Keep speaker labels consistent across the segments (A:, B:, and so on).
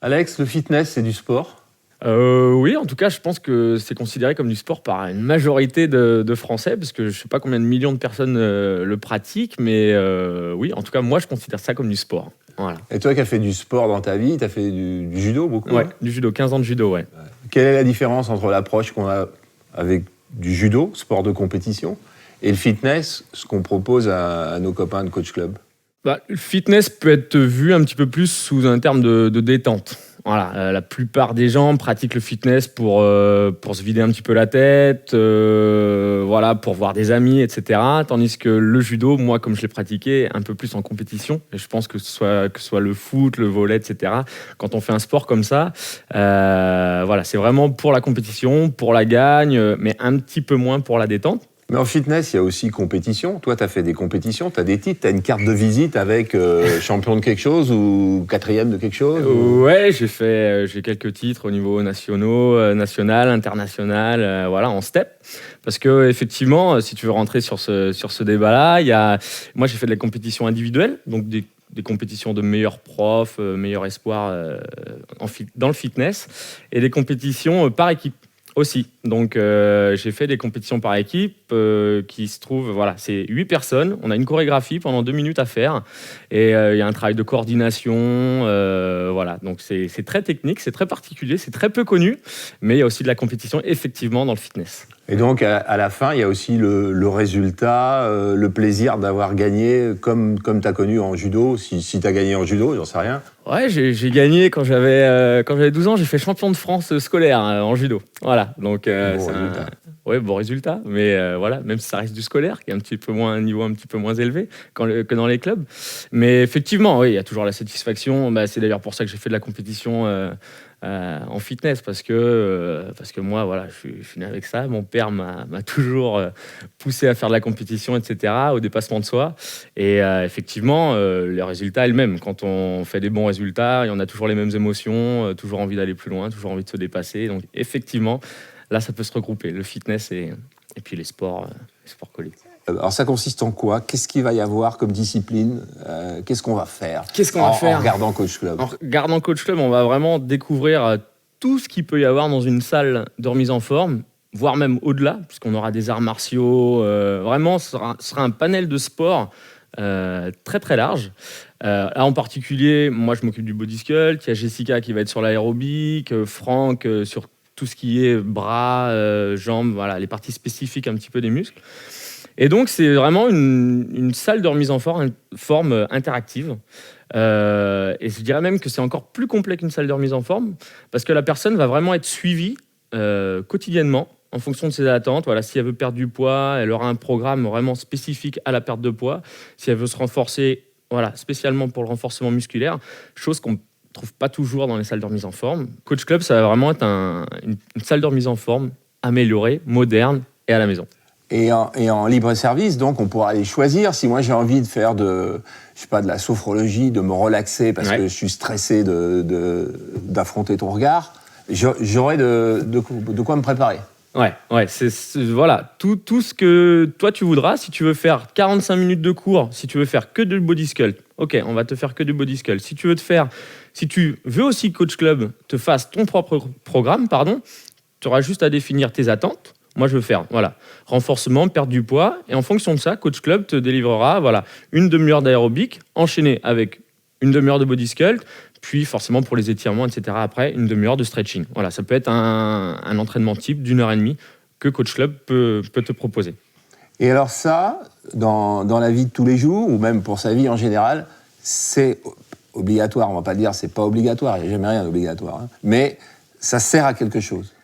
A: Alex, le fitness, c'est du sport?
B: Oui, en tout cas, je pense que c'est considéré comme du sport par une majorité de Français, parce que je ne sais pas combien de millions de personnes le pratiquent, mais oui, en tout cas, moi, je considère ça comme du sport. Voilà.
A: Et toi qui as fait du sport dans ta vie, tu as fait du judo beaucoup?
B: Ouais,
A: hein
B: du judo, 15 ans de judo, ouais.
A: Quelle est la différence entre l'approche qu'on a avec du judo, sport de compétition, et le fitness, ce qu'on propose à nos copains de Coach Club?
B: Le fitness peut être vu un petit peu plus sous un terme de détente. Voilà, la plupart des gens pratiquent le fitness pour se vider un petit peu la tête, voilà, pour voir des amis, etc. Tandis que le judo, moi, comme je l'ai pratiqué, un peu plus en compétition. Et je pense que ce soit le foot, le volley, etc. Quand on fait un sport comme ça, voilà, c'est vraiment pour la compétition, pour la gagne, mais un petit peu moins pour la détente.
A: Mais en fitness, il y a aussi compétition. Toi, tu as fait des compétitions, tu as des titres, tu as une carte de visite avec champion de quelque chose ou quatrième de quelque chose
B: Ouais, j'ai quelques titres au niveau national, international, voilà, en step. Parce que effectivement, si tu veux rentrer sur ce débat-là, moi j'ai fait de la compétition individuelle, donc des compétitions de meilleurs profs, meilleurs espoirs dans le fitness, et des compétitions par équipe aussi. Donc j'ai fait des compétitions par équipe qui se trouvent, voilà, c'est 8 personnes, on a une chorégraphie pendant 2 minutes à faire, et il y a un travail de coordination, voilà, donc c'est très technique, c'est très particulier, c'est très peu connu, mais il y a aussi de la compétition effectivement dans le fitness.
A: Et donc, à la fin, il y a aussi le résultat, le plaisir d'avoir gagné, comme tu as connu en judo. Si tu as gagné en judo, j'en sais rien.
B: Ouais, j'ai gagné quand j'avais 12 ans, j'ai fait champion de France scolaire en judo. Voilà, donc bon résultat, mais voilà, même si ça reste du scolaire, qui est un niveau un petit peu moins élevé que dans les clubs. Mais effectivement, oui, il y a toujours la satisfaction. C'est d'ailleurs pour ça que j'ai fait de la compétition en fitness, parce que moi, voilà, je suis né avec ça. Mon père m'a toujours poussé à faire de la compétition, etc., au dépassement de soi. Et effectivement, les résultats elles-mêmes, quand on fait des bons résultats, on a toujours les mêmes émotions, toujours envie d'aller plus loin, toujours envie de se dépasser. Donc effectivement, là, ça peut se regrouper, le fitness et puis les sports collectifs.
A: Alors ça consiste en quoi? Qu'est-ce qu'il va y avoir comme discipline? Qu'est-ce qu'on va faire? En regardant Coach Club?
B: En regardant Coach Club, on va vraiment découvrir tout ce qu'il peut y avoir dans une salle de remise en forme, voire même au-delà, puisqu'on aura des arts martiaux. Vraiment, ce sera un panel de sports très très large. Là en particulier, moi je m'occupe du body sculpt, il y a Jessica qui va être sur l'aérobic, Franck sur tout ce qui est bras, jambes, voilà, les parties spécifiques un petit peu des muscles. Et donc, c'est vraiment une salle de remise en forme interactive. Et je dirais même que c'est encore plus complet qu'une salle de remise en forme, parce que la personne va vraiment être suivie quotidiennement en fonction de ses attentes. Voilà, si elle veut perdre du poids, elle aura un programme vraiment spécifique à la perte de poids. Si elle veut se renforcer, voilà, spécialement pour le renforcement musculaire, chose qu'on ne trouve pas toujours dans les salles de remise en forme. Coach Club, ça va vraiment être une salle de remise en forme améliorée, moderne et à la maison.
A: Et en libre service, donc, on pourra aller choisir. Si moi j'ai envie de faire de la sophrologie, de me relaxer parce que je suis stressé d'affronter ton regard, j'aurai de quoi me préparer.
B: Ouais, voilà, tout ce que toi tu voudras. Si tu veux faire 45 minutes de cours, si tu veux faire que du body sculpt, ok, on va te faire que du body sculpt. Si tu veux aussi que Coach Club te fasse ton propre programme, tu auras juste à définir tes attentes. Moi, je veux faire, voilà, renforcement, perte du poids. Et en fonction de ça, Coach Club te délivrera, voilà, une demi-heure d'aérobic enchaînée avec une demi-heure de body sculpt, puis forcément pour les étirements, etc. Après, une demi-heure de stretching. Voilà, ça peut être un entraînement type d'1h30 que Coach Club peut te proposer.
A: Et alors ça, dans la vie de tous les jours, ou même pour sa vie en général, c'est obligatoire. On ne va pas dire c'est pas obligatoire, il n'y a jamais rien d'obligatoire. Hein. Mais ça sert à quelque chose.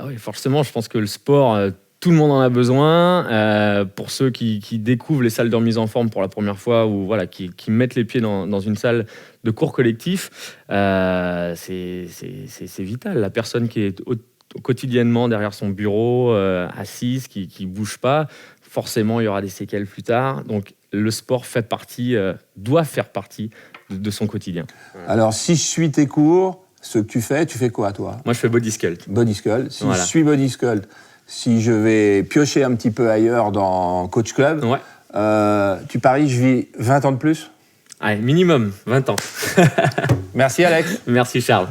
B: Oui, forcément, je pense que le sport, tout le monde en a besoin. Pour ceux qui découvrent les salles de remise en forme pour la première fois, ou voilà, qui mettent les pieds dans une salle de cours collectif, c'est vital. La personne qui est quotidiennement derrière son bureau, assise, qui ne bouge pas, forcément, il y aura des séquelles plus tard. Donc, le sport doit faire partie de son quotidien.
A: Alors, si je suis tes cours, ce que tu fais quoi, toi?
B: Moi, je fais body sculpt.
A: Body sculpt. Si je suis body sculpt, si je vais piocher un petit peu ailleurs dans Coach Club, tu paries, je vis 20 ans de plus?
B: Allez, minimum 20 ans.
A: Merci Alex.
B: Merci Charles.